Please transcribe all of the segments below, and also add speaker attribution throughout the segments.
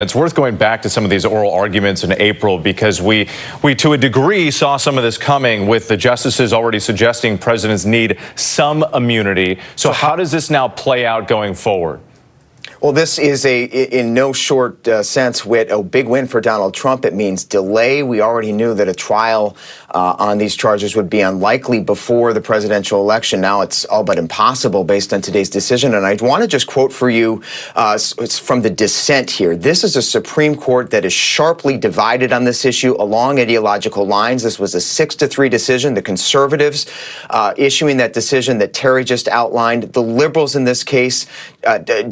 Speaker 1: It's worth going back to some of these oral arguments in April because we to a degree saw some of this coming with the justices already suggesting presidents need some immunity. So how does this now play out going forward?
Speaker 2: Well, this is in no short sense, Whit, a big win for Donald Trump. It means delay. We already knew that a trial on these charges would be unlikely before the presidential election. Now it's all but impossible based on today's decision. And I want to just quote for you, it's from the dissent here. This is a Supreme Court that is sharply divided on this issue along ideological lines. This was a 6-3 decision. The conservatives issuing that decision that Terry just outlined. The liberals in this case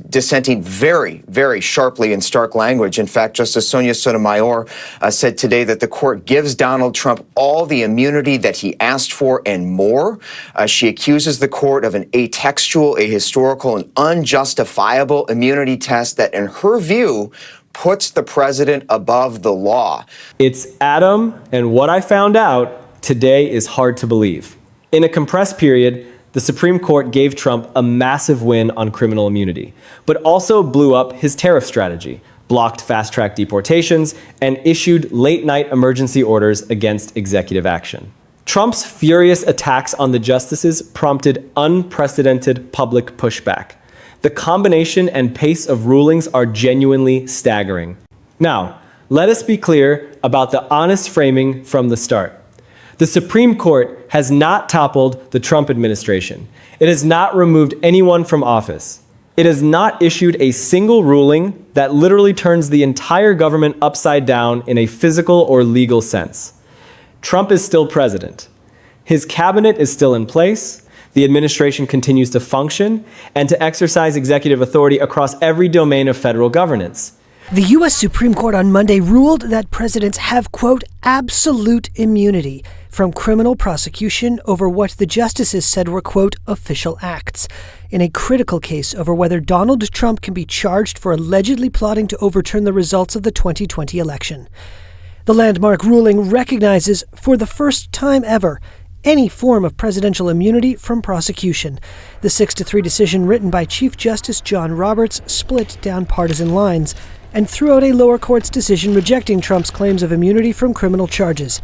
Speaker 2: dissenting very, very sharply in stark language. In fact, Justice Sonia Sotomayor said today that the court gives Donald Trump all the immunity that he asked for and more. She accuses the court of an atextual, ahistorical, and unjustifiable immunity test that, in her view, puts the president above the law.
Speaker 3: It's Adam, and what I found out today is hard to believe. In a compressed period, the Supreme Court gave Trump a massive win on criminal immunity, but also blew up his tariff strategy, blocked fast-track deportations, and issued late-night emergency orders against executive action. Trump's furious attacks on the justices prompted unprecedented public pushback. The combination and pace of rulings are genuinely staggering. Now, let us be clear about the honest framing from the start. The Supreme Court has not toppled the Trump administration. It has not removed anyone from office. It has not issued a single ruling that literally turns the entire government upside down in a physical or legal sense. Trump is still president. His cabinet is still in place. The administration continues to function and to exercise executive authority across every domain of federal governance.
Speaker 4: The U.S. Supreme Court on Monday ruled that presidents have, quote, absolute immunity from criminal prosecution over what the justices said were, quote, official acts, in a critical case over whether Donald Trump can be charged for allegedly plotting to overturn the results of the 2020 election. The landmark ruling recognizes, for the first time ever, any form of presidential immunity from prosecution. The 6-3 decision, written by Chief Justice John Roberts, split down partisan lines and threw out a lower court's decision rejecting Trump's claims of immunity from criminal charges.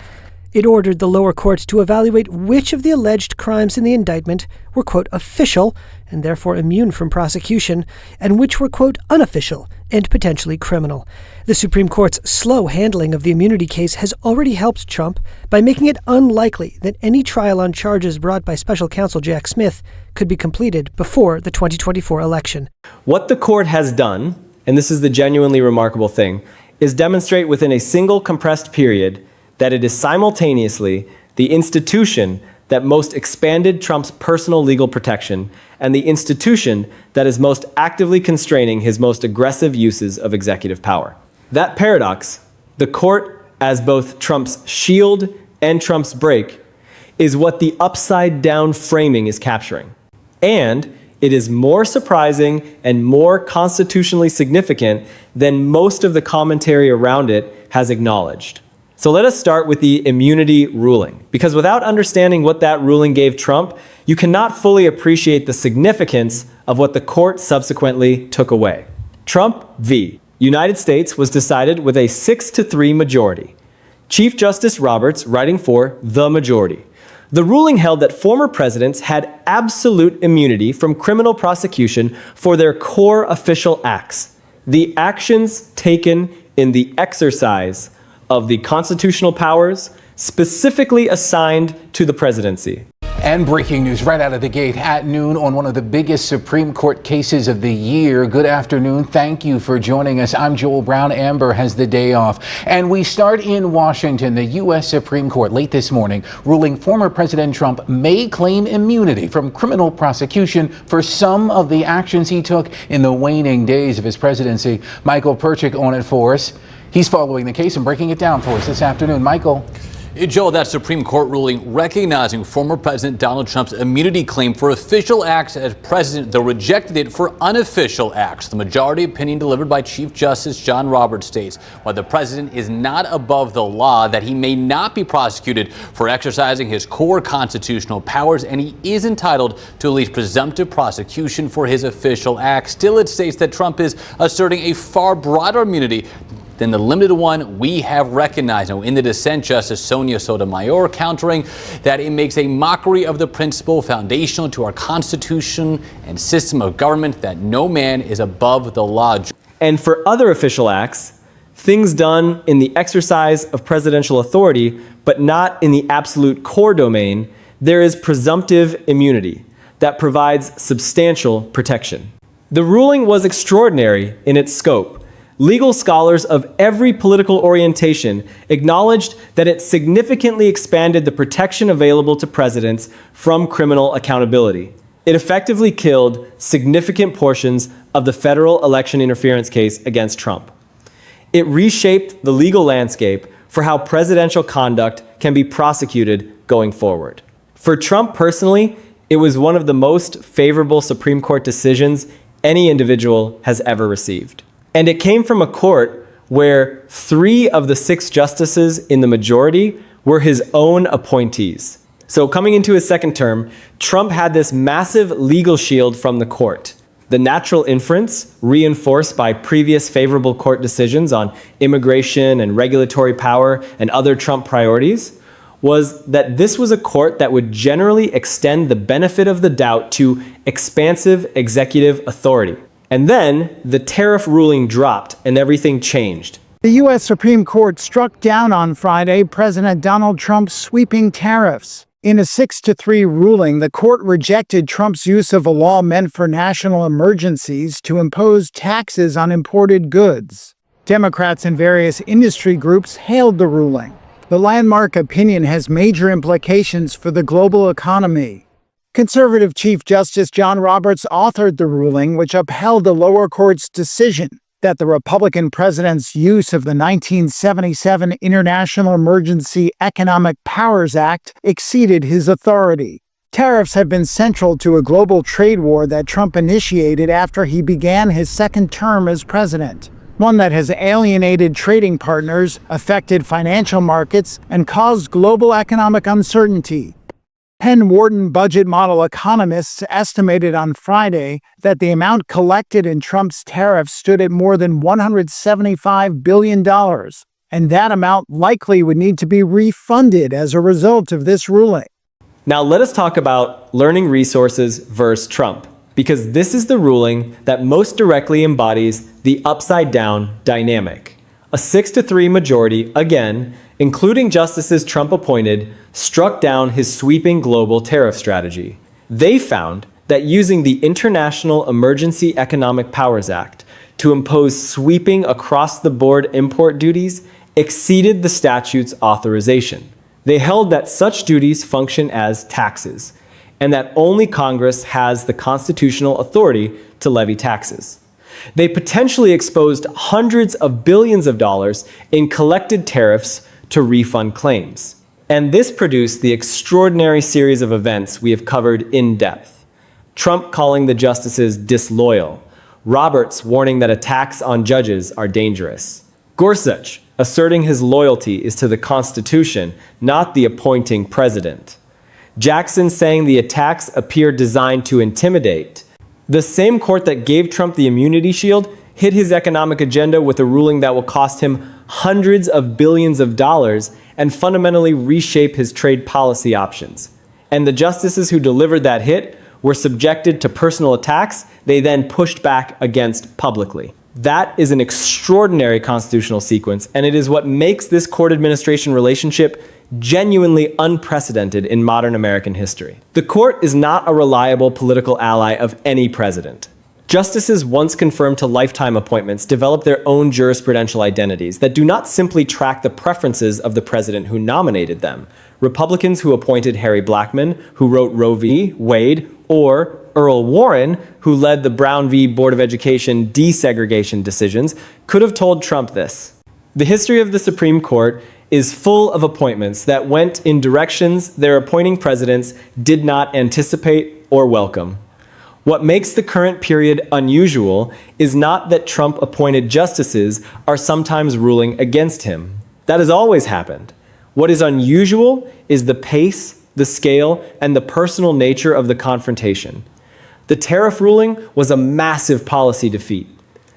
Speaker 4: It ordered the lower court to evaluate which of the alleged crimes in the indictment were, quote, official and therefore immune from prosecution, and which were, quote, unofficial and potentially criminal. The Supreme Court's slow handling of the immunity case has already helped Trump by making it unlikely that any trial on charges brought by special counsel Jack Smith could be completed before the 2024 election.
Speaker 3: What the court has done, and this is the genuinely remarkable thing, is demonstrate within a single compressed period that it is simultaneously the institution that most expanded Trump's personal legal protection and the institution that is most actively constraining his most aggressive uses of executive power. That paradox, the court as both Trump's shield and Trump's brake, is what the upside-down framing is capturing. And it is more surprising and more constitutionally significant than most of the commentary around it has acknowledged. So let us start with the immunity ruling, because without understanding what that ruling gave Trump, you cannot fully appreciate the significance of what the court subsequently took away. Trump v. United States was decided with a 6-3 majority. Chief Justice Roberts writing for the majority. The ruling held that former presidents had absolute immunity from criminal prosecution for their core official acts, the actions taken in the exercise of the constitutional powers specifically assigned to the presidency.
Speaker 5: And breaking news right out of the gate at noon on one of the biggest Supreme Court cases of the year. Good afternoon. Thank you for joining us. I'm Joel Brown. Amber has the day off. And we start in Washington. The U.S. Supreme Court late this morning ruling former President Trump may claim immunity from criminal prosecution for some of the actions he took in the waning days of his presidency. Michael Perchik on it for us. He's following the case and breaking it down for us this afternoon. Michael.
Speaker 6: Joe, that Supreme Court ruling recognizing former President Donald Trump's immunity claim for official acts as president, though rejected it for unofficial acts. The majority opinion delivered by Chief Justice John Roberts states while the president is not above the law, that he may not be prosecuted for exercising his core constitutional powers, and he is entitled to at least presumptive prosecution for his official acts. Still, it states that Trump is asserting a far broader immunity than the limited one we have recognized. Now, in the dissent, Justice Sonia Sotomayor countering that it makes a mockery of the principle foundational to our Constitution and system of government that no man is above the law.
Speaker 3: And for other official acts, things done in the exercise of presidential authority, but not in the absolute core domain, there is presumptive immunity that provides substantial protection. The ruling was extraordinary in its scope. Legal scholars of every political orientation acknowledged that it significantly expanded the protection available to presidents from criminal accountability. It effectively killed significant portions of the federal election interference case against Trump. It reshaped the legal landscape for how presidential conduct can be prosecuted going forward. For Trump personally, it was one of the most favorable Supreme Court decisions any individual has ever received. And it came from a court where 3 of the 6 justices in the majority were his own appointees. So coming into his second term, Trump had this massive legal shield from the court. The natural inference, reinforced by previous favorable court decisions on immigration and regulatory power and other Trump priorities, was that this was a court that would generally extend the benefit of the doubt to expansive executive authority. And then the tariff ruling dropped and everything changed.
Speaker 7: The U.S. Supreme Court struck down on Friday President Donald Trump's sweeping tariffs. In a 6-3 ruling, the court rejected Trump's use of a law meant for national emergencies to impose taxes on imported goods. Democrats and various industry groups hailed the ruling. The landmark opinion has major implications for the global economy. Conservative Chief Justice John Roberts authored the ruling, which upheld the lower court's decision that the Republican president's use of the 1977 International Emergency Economic Powers Act exceeded his authority. Tariffs have been central to a global trade war that Trump initiated after he began his second term as president, one that has alienated trading partners, affected financial markets, and caused global economic uncertainty. Penn Wharton budget model economists estimated on Friday that the amount collected in Trump's tariffs stood at more than $175 billion, and that amount likely would need to be refunded as a result of this ruling.
Speaker 3: Now let us talk about learning resources versus Trump, because this is the ruling that most directly embodies the upside-down dynamic. A 6-3 majority, again, including justices Trump appointed, struck down his sweeping global tariff strategy. They found that using the International Emergency Economic Powers Act to impose sweeping across-the-board import duties exceeded the statute's authorization. They held that such duties function as taxes, and that only Congress has the constitutional authority to levy taxes. They potentially exposed hundreds of billions of dollars in collected tariffs to refund claims. And this produced the extraordinary series of events we have covered in depth. Trump calling the justices disloyal, Roberts warning that attacks on judges are dangerous, Gorsuch asserting his loyalty is to the Constitution, not the appointing president, Jackson saying the attacks appear designed to intimidate. The same court that gave Trump the immunity shield hit his economic agenda with a ruling that will cost him hundreds of billions of dollars and fundamentally reshape his trade policy options. And the justices who delivered that hit were subjected to personal attacks they then pushed back against publicly. That is an extraordinary constitutional sequence, and it is what makes this court administration relationship genuinely unprecedented in modern American history. The court is not a reliable political ally of any president. Justices once confirmed to lifetime appointments develop their own jurisprudential identities that do not simply track the preferences of the president who nominated them. Republicans who appointed Harry Blackmun, who wrote Roe v. Wade, or Earl Warren, who led the Brown v. Board of Education desegregation decisions, could have told Trump this. The history of the Supreme Court is full of appointments that went in directions their appointing presidents did not anticipate or welcome. What makes the current period unusual is not that Trump-appointed justices are sometimes ruling against him. That has always happened. What is unusual is the pace, the scale, and the personal nature of the confrontation. The tariff ruling was a massive policy defeat.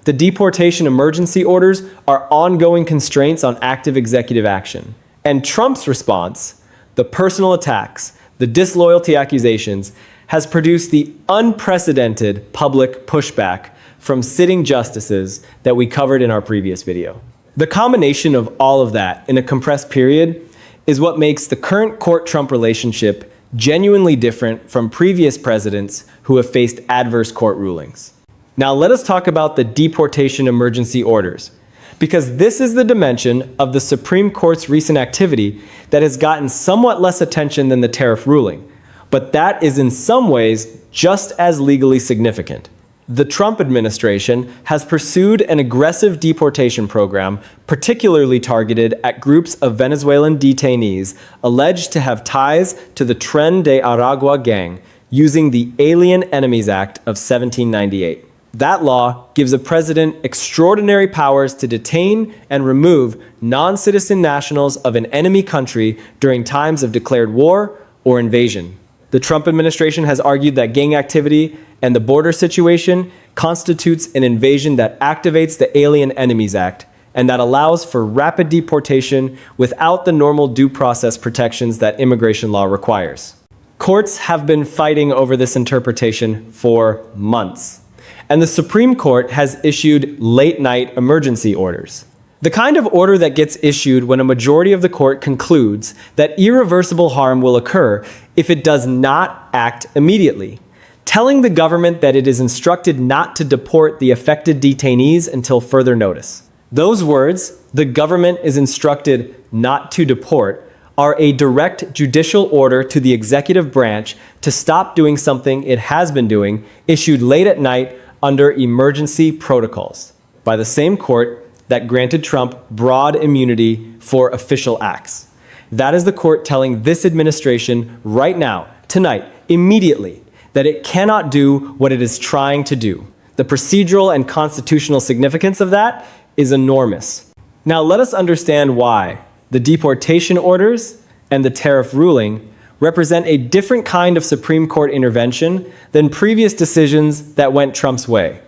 Speaker 3: The deportation emergency orders are ongoing constraints on active executive action. And Trump's response, the personal attacks, the disloyalty accusations, has produced the unprecedented public pushback from sitting justices that we covered in our previous video. The combination of all of that in a compressed period is what makes the current court-Trump relationship genuinely different from previous presidents who have faced adverse court rulings. Now let us talk about the deportation emergency orders, because this is the dimension of the Supreme Court's recent activity that has gotten somewhat less attention than the tariff ruling, but that is in some ways just as legally significant. The Trump administration has pursued an aggressive deportation program, particularly targeted at groups of Venezuelan detainees alleged to have ties to the Tren de Aragua gang, using the Alien Enemies Act of 1798. That law gives a president extraordinary powers to detain and remove non-citizen nationals of an enemy country during times of declared war or invasion. The Trump administration has argued that gang activity and the border situation constitutes an invasion that activates the Alien Enemies Act and that allows for rapid deportation without the normal due process protections that immigration law requires. Courts have been fighting over this interpretation for months, and the Supreme Court has issued late-night emergency orders. The kind of order that gets issued when a majority of the court concludes that irreversible harm will occur if it does not act immediately, telling the government that it is instructed not to deport the affected detainees until further notice. Those words, the government is instructed not to deport, are a direct judicial order to the executive branch to stop doing something it has been doing, issued late at night under emergency protocols by the same court that granted Trump broad immunity for official acts. That is the court telling this administration right now, tonight, immediately, that it cannot do what it is trying to do. The procedural and constitutional significance of that is enormous. Now let us understand why the deportation orders and the tariff ruling represent a different kind of Supreme Court intervention than previous decisions that went Trump's way,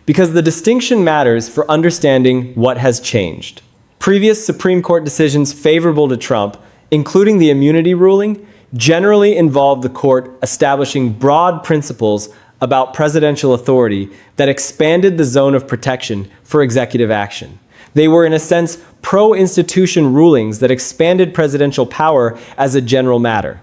Speaker 3: because the distinction matters for understanding what has changed. Previous Supreme Court decisions favorable to Trump, including the immunity ruling, generally involved the court establishing broad principles about presidential authority that expanded the zone of protection for executive action. They were, in a sense, pro-institution rulings that expanded presidential power as a general matter.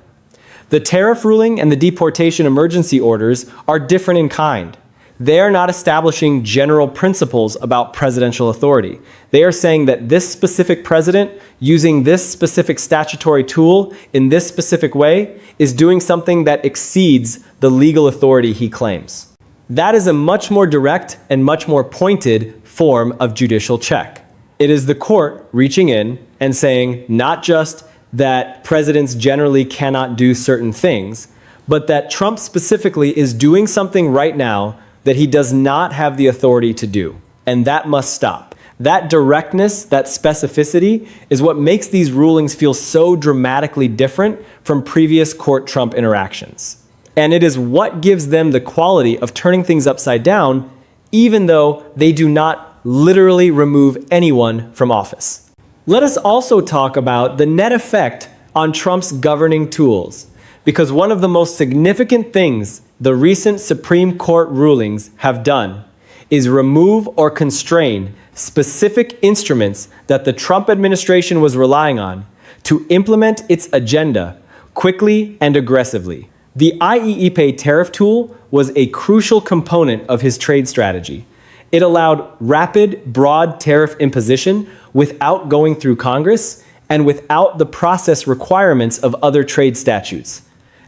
Speaker 3: The tariff ruling and the deportation emergency orders are different in kind. They are not establishing general principles about presidential authority. They are saying that this specific president, using this specific statutory tool in this specific way, is doing something that exceeds the legal authority he claims. That is a much more direct and much more pointed form of judicial check. It is the court reaching in and saying not just that presidents generally cannot do certain things, but that Trump specifically is doing something right now that he does not have the authority to do, and that must stop. That directness, that specificity, is what makes these rulings feel so dramatically different from previous court-Trump interactions. And it is what gives them the quality of turning things upside down, even though they do not literally remove anyone from office. Let us also talk about the net effect on Trump's governing tools, because one of the most significant things the recent Supreme Court rulings have done is remove or constrain specific instruments that the Trump administration was relying on to implement its agenda quickly and aggressively. The IEEPA tariff tool was a crucial component of his trade strategy. It allowed rapid, broad tariff imposition without going through Congress and without the process requirements of other trade statutes.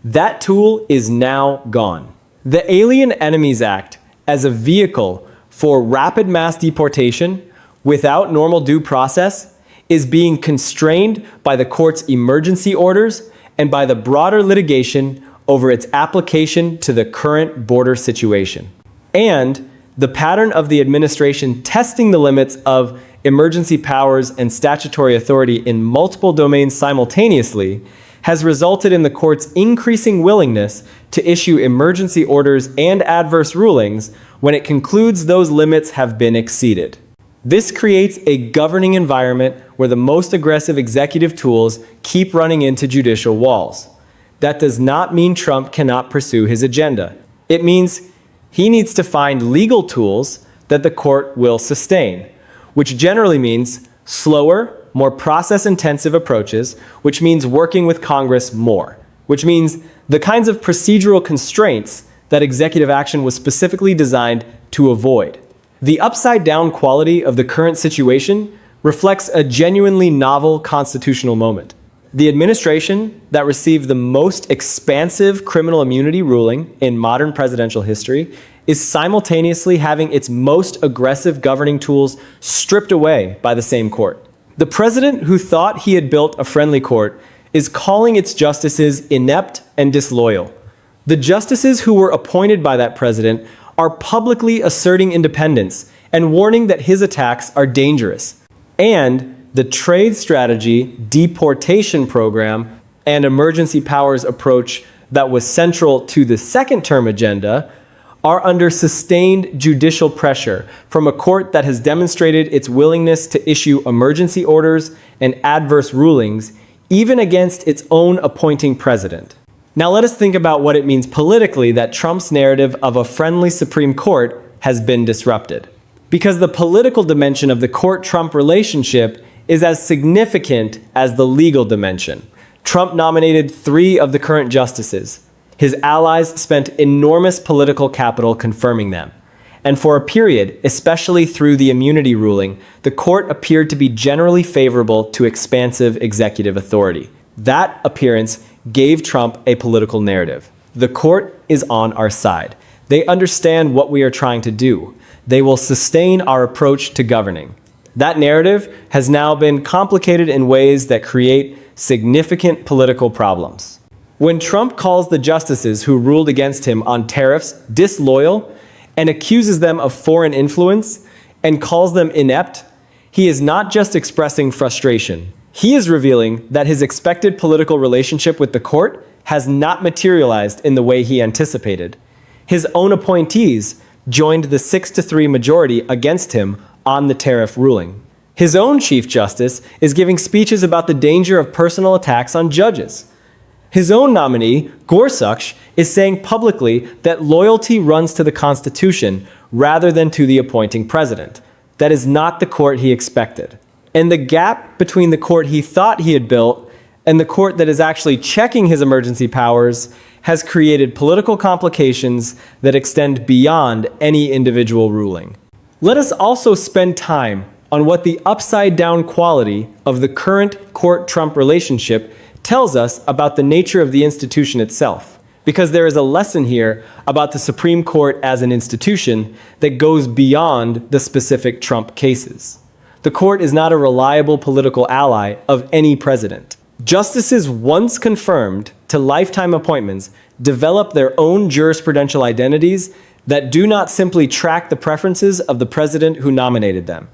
Speaker 3: That tool is now gone. The Alien Enemies Act, as a vehicle for rapid mass deportation, without normal due process is being constrained by the court's emergency orders and by the broader litigation over its application to the current border situation. And the pattern of the administration testing the limits of emergency powers and statutory authority in multiple domains simultaneously has resulted in the court's increasing willingness to issue emergency orders and adverse rulings when it concludes those limits have been exceeded. This creates a governing environment where the most aggressive executive tools keep running into judicial walls. That does not mean Trump cannot pursue his agenda. It means he needs to find legal tools that the court will sustain, which generally means slower, more process-intensive approaches, which means working with Congress more, which means the kinds of procedural constraints that executive action was specifically designed to avoid. The upside-down quality of the current situation reflects a genuinely novel constitutional moment. The administration that received the most expansive criminal immunity ruling in modern presidential history is simultaneously having its most aggressive governing tools stripped away by the same court. The president who thought he had built a friendly court is calling its justices inept and disloyal. The justices who were appointed by that president are publicly asserting independence and warning that his attacks are dangerous. And the trade strategy, deportation program, and emergency powers approach that was central to the second-term agenda are under sustained judicial pressure from a court that has demonstrated its willingness to issue emergency orders and adverse rulings, even against its own appointing president. Now let us think about what it means politically that Trump's narrative of a friendly Supreme Court has been disrupted. Because the political dimension of the court-Trump relationship is as significant as the legal dimension. Trump nominated 3 of the current justices. His allies spent enormous political capital confirming them. And for a period, especially through the immunity ruling, the court appeared to be generally favorable to expansive executive authority. That appearance gave Trump a political narrative. The court is on our side. They understand what we are trying to do. They will sustain our approach to governing. That narrative has now been complicated in ways that create significant political problems. When Trump calls the justices who ruled against him on tariffs disloyal and accuses them of foreign influence and calls them inept, he is not just expressing frustration. He is revealing that his expected political relationship with the court has not materialized in the way he anticipated. His own appointees joined the 6-3 majority against him on the tariff ruling. His own Chief Justice is giving speeches about the danger of personal attacks on judges. His own nominee, Gorsuch, is saying publicly that loyalty runs to the Constitution rather than to the appointing president. That is not the court he expected. And the gap between the court he thought he had built and the court that is actually checking his emergency powers has created political complications that extend beyond any individual ruling. Let us also spend time on what the upside-down quality of the current court-Trump relationship tells us about the nature of the institution itself, because there is a lesson here about the Supreme Court as an institution that goes beyond the specific Trump cases. The court is not a reliable political ally of any president. Justices once confirmed to lifetime appointments develop their own jurisprudential identities that do not simply track the preferences of the president who nominated them.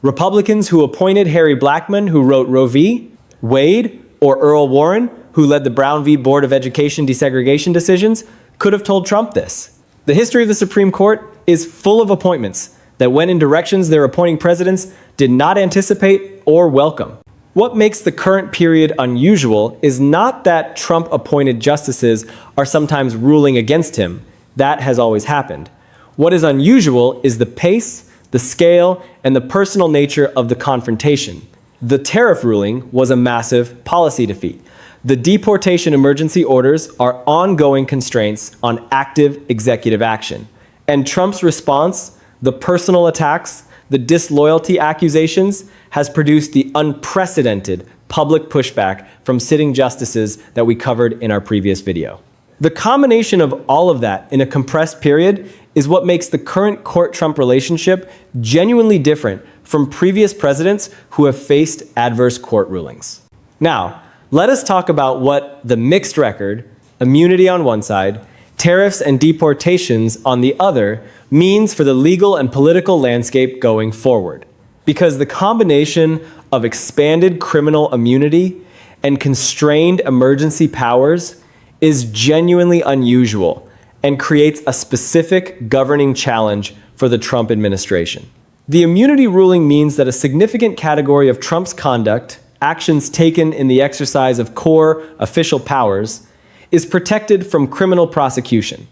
Speaker 3: Republicans who appointed Harry Blackmun, who wrote Roe v. Wade, or Earl Warren, who led the Brown v. Board of Education desegregation decisions, could have told Trump this. The history of the Supreme Court is full of appointments that went in directions their appointing presidents did not anticipate or welcome. What makes the current period unusual is not that Trump-appointed justices are sometimes ruling against him. That has always happened. What is unusual is the pace, the scale, and the personal nature of the confrontation. The tariff ruling was a massive policy defeat. The deportation emergency orders are ongoing constraints on active executive action. And Trump's response, the personal attacks, the disloyalty accusations, has produced the unprecedented public pushback from sitting justices that we covered in our previous video. The combination of all of that in a compressed period is what makes the current court-Trump relationship genuinely different from previous presidents who have faced adverse court rulings. Now, let us talk about what the mixed record, immunity on one side, tariffs and deportations on the other, means for the legal and political landscape going forward. Because the combination of expanded criminal immunity and constrained emergency powers is genuinely unusual and creates a specific governing challenge for the Trump administration. The immunity ruling means that a significant category of Trump's conduct, actions taken in the exercise of core official powers, is protected from criminal prosecution.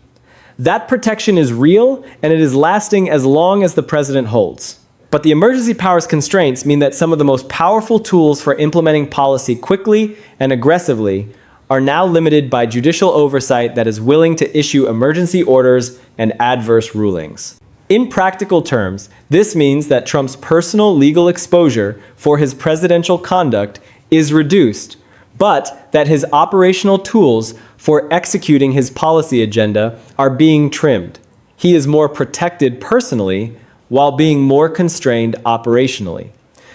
Speaker 3: That protection is real, and it is lasting as long as the president holds. But the emergency powers constraints mean that some of the most powerful tools for implementing policy quickly and aggressively are now limited by judicial oversight that is willing to issue emergency orders and adverse rulings. In practical terms, this means that Trump's personal legal exposure for his presidential conduct is reduced, but that his operational tools for executing his policy agenda are being trimmed. He is more protected personally while being more constrained operationally.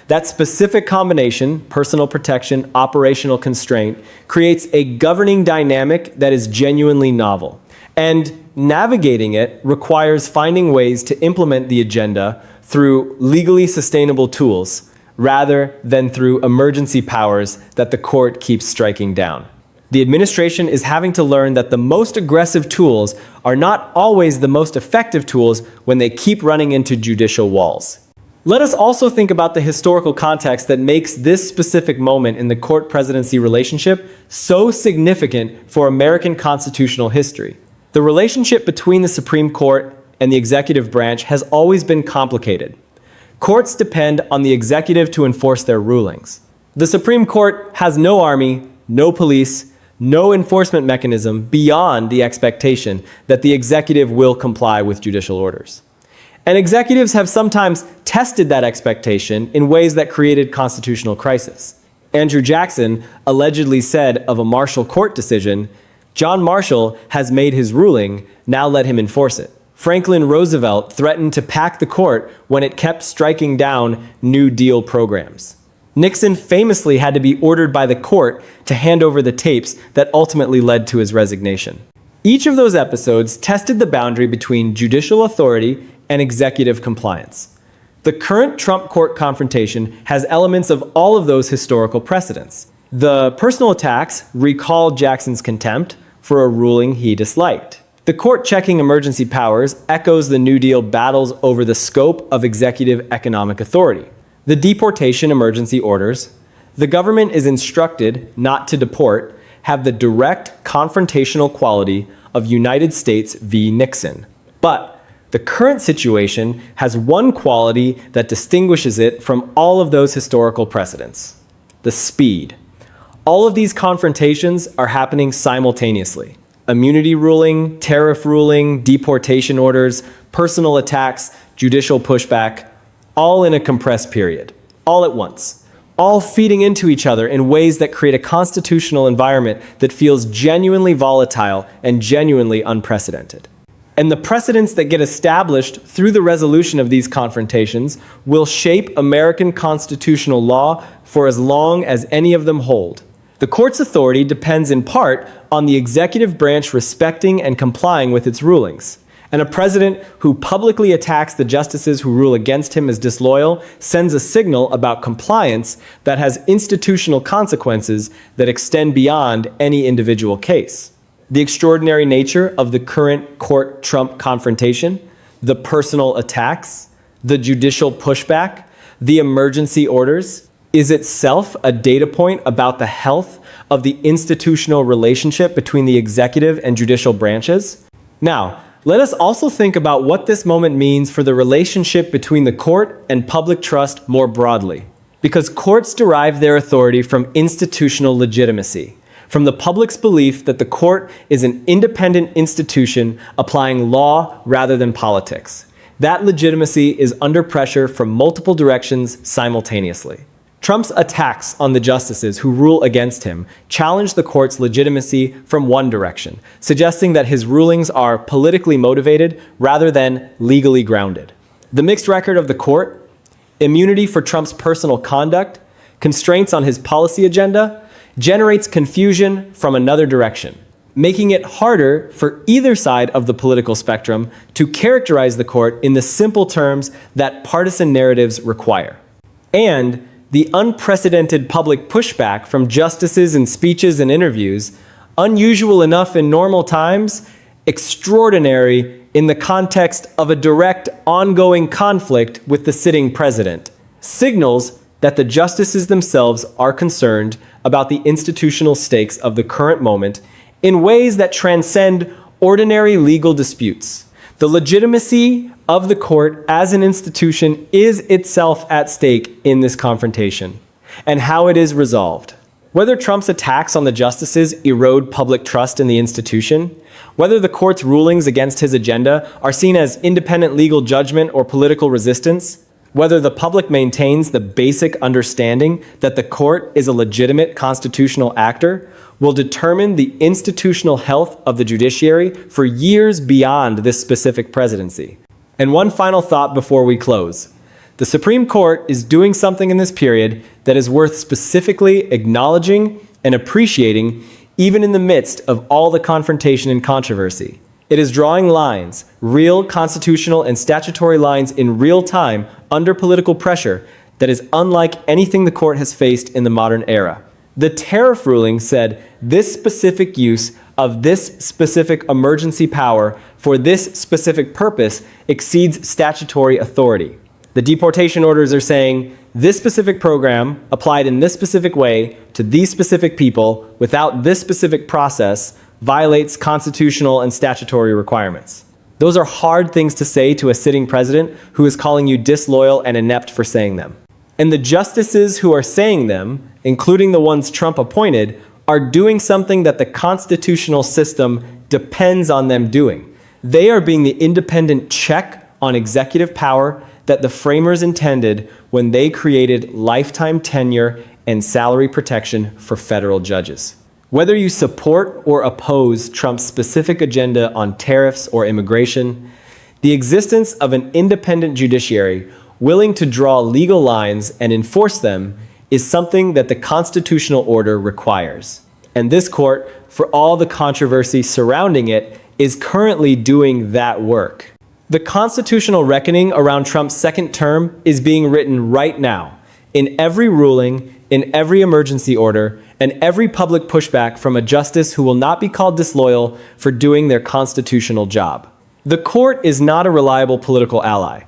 Speaker 3: That specific combination, personal protection, operational constraint, creates a governing dynamic that is genuinely novel. And navigating it requires finding ways to implement the agenda through legally sustainable tools rather than through emergency powers that the court keeps striking down. The administration is having to learn that the most aggressive tools are not always the most effective tools when they keep running into judicial walls. Let us also think about the historical context that makes this specific moment in the court-presidency relationship so significant for American constitutional history. The relationship between the Supreme Court and the executive branch has always been complicated. Courts depend on the executive to enforce their rulings. The Supreme Court has no army, no police, no enforcement mechanism beyond the expectation that the executive will comply with judicial orders. And executives have sometimes tested that expectation in ways that created constitutional crisis. Andrew Jackson allegedly said of a Marshall court decision, "John Marshall has made his ruling, now let him enforce it." Franklin Roosevelt threatened to pack the court when it kept striking down New Deal programs. Nixon famously had to be ordered by the court to hand over the tapes that ultimately led to his resignation. Each of those episodes tested the boundary between judicial authority and executive compliance. The current Trump court confrontation has elements of all of those historical precedents. The personal attacks recall Jackson's contempt for a ruling he disliked. The court checking emergency powers echoes the New Deal battles over the scope of executive economic authority. The deportation emergency orders, the government is instructed not to deport, have the direct confrontational quality of United States v. Nixon. But the current situation has one quality that distinguishes it from all of those historical precedents: the speed. All of these confrontations are happening simultaneously. Immunity ruling, tariff ruling, deportation orders, personal attacks, judicial pushback, all in a compressed period, all at once, all feeding into each other in ways that create a constitutional environment that feels genuinely volatile and genuinely unprecedented. And the precedents that get established through the resolution of these confrontations will shape American constitutional law for as long as any of them hold. The court's authority depends in part on the executive branch respecting and complying with its rulings. And a president who publicly attacks the justices who rule against him as disloyal sends a signal about compliance that has institutional consequences that extend beyond any individual case. The extraordinary nature of the current court-Trump confrontation, the personal attacks, the judicial pushback, the emergency orders, is itself a data point about the health of the institutional relationship between the executive and judicial branches. Now, let us also think about what this moment means for the relationship between the court and public trust more broadly. Because courts derive their authority from institutional legitimacy, from the public's belief that the court is an independent institution applying law rather than politics. That legitimacy is under pressure from multiple directions simultaneously. Trump's attacks on the justices who rule against him challenge the court's legitimacy from one direction, suggesting that his rulings are politically motivated rather than legally grounded. The mixed record of the court immunity for Trump's personal conduct, constraints on his policy agenda, generates confusion from another direction, making it harder for either side of the political spectrum to characterize the court in the simple terms that partisan narratives require. And the unprecedented public pushback from justices in speeches and interviews, unusual enough in normal times, extraordinary in the context of a direct, ongoing conflict with the sitting president, signals that the justices themselves are concerned about the institutional stakes of the current moment in ways that transcend ordinary legal disputes. The legitimacy of the court as an institution is itself at stake in this confrontation, and how it is resolved. Whether Trump's attacks on the justices erode public trust in the institution, whether the court's rulings against his agenda are seen as independent legal judgment or political resistance, whether the public maintains the basic understanding that the court is a legitimate constitutional actor, will determine the institutional health of the judiciary for years beyond this specific presidency. And one final thought before we close. The Supreme Court is doing something in this period that is worth specifically acknowledging and appreciating, even in the midst of all the confrontation and controversy. It is drawing lines, real constitutional and statutory lines in real time under political pressure that is unlike anything the court has faced in the modern era. The tariff ruling said this specific use of this specific emergency power for this specific purpose exceeds statutory authority. The deportation orders are saying this specific program applied in this specific way to these specific people without this specific process violates constitutional and statutory requirements. Those are hard things to say to a sitting president who is calling you disloyal and inept for saying them. And the justices who are saying them, including the ones Trump appointed, are doing something that the constitutional system depends on them doing. They are being the independent check on executive power that the framers intended when they created lifetime tenure and salary protection for federal judges. Whether you support or oppose Trump's specific agenda on tariffs or immigration, the existence of an independent judiciary willing to draw legal lines and enforce them is something that the constitutional order requires. And this court, for all the controversy surrounding it, is currently doing that work. The constitutional reckoning around Trump's second term is being written right now, in every ruling, in every emergency order, and every public pushback from a justice who will not be called disloyal for doing their constitutional job. The court is not a reliable political ally.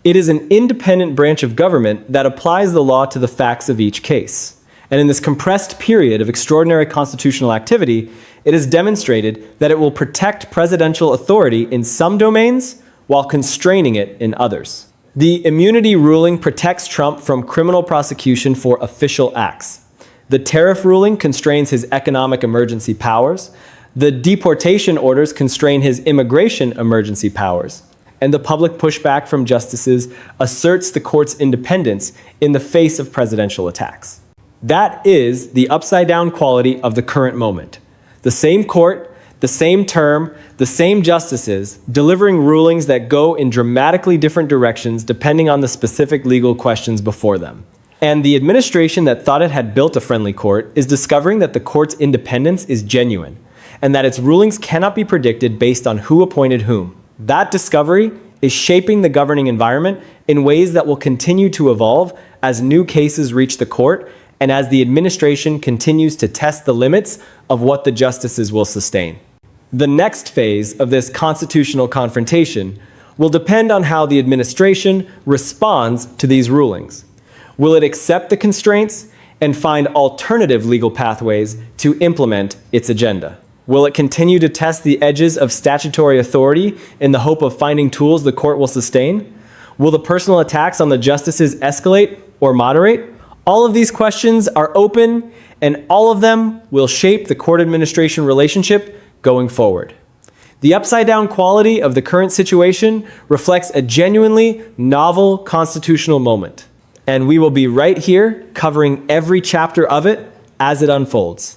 Speaker 3: It is an independent branch of government that applies the law to the facts of each case. And in this compressed period of extraordinary constitutional activity, it has demonstrated that it will protect presidential authority in some domains while constraining it in others. The immunity ruling protects Trump from criminal prosecution for official acts. The tariff ruling constrains his economic emergency powers. The deportation orders constrain his immigration emergency powers. And the public pushback from justices asserts the court's independence in the face of presidential attacks. That is the upside-down quality of the current moment. The same court, the same term, the same justices, delivering rulings that go in dramatically different directions depending on the specific legal questions before them. And the administration that thought it had built a friendly court is discovering that the court's independence is genuine, and that its rulings cannot be predicted based on who appointed whom. That discovery is shaping the governing environment in ways that will continue to evolve as new cases reach the court and as the administration continues to test the limits of what the justices will sustain. The next phase of this constitutional confrontation will depend on how the administration responds to these rulings. Will it accept the constraints and find alternative legal pathways to implement its agenda? Will it continue to test the edges of statutory authority in the hope of finding tools the court will sustain? Will the personal attacks on the justices escalate or moderate? All of these questions are open, and all of them will shape the court administration relationship going forward. The upside-down quality of the current situation reflects a genuinely novel constitutional moment, and we will be right here covering every chapter of it as it unfolds.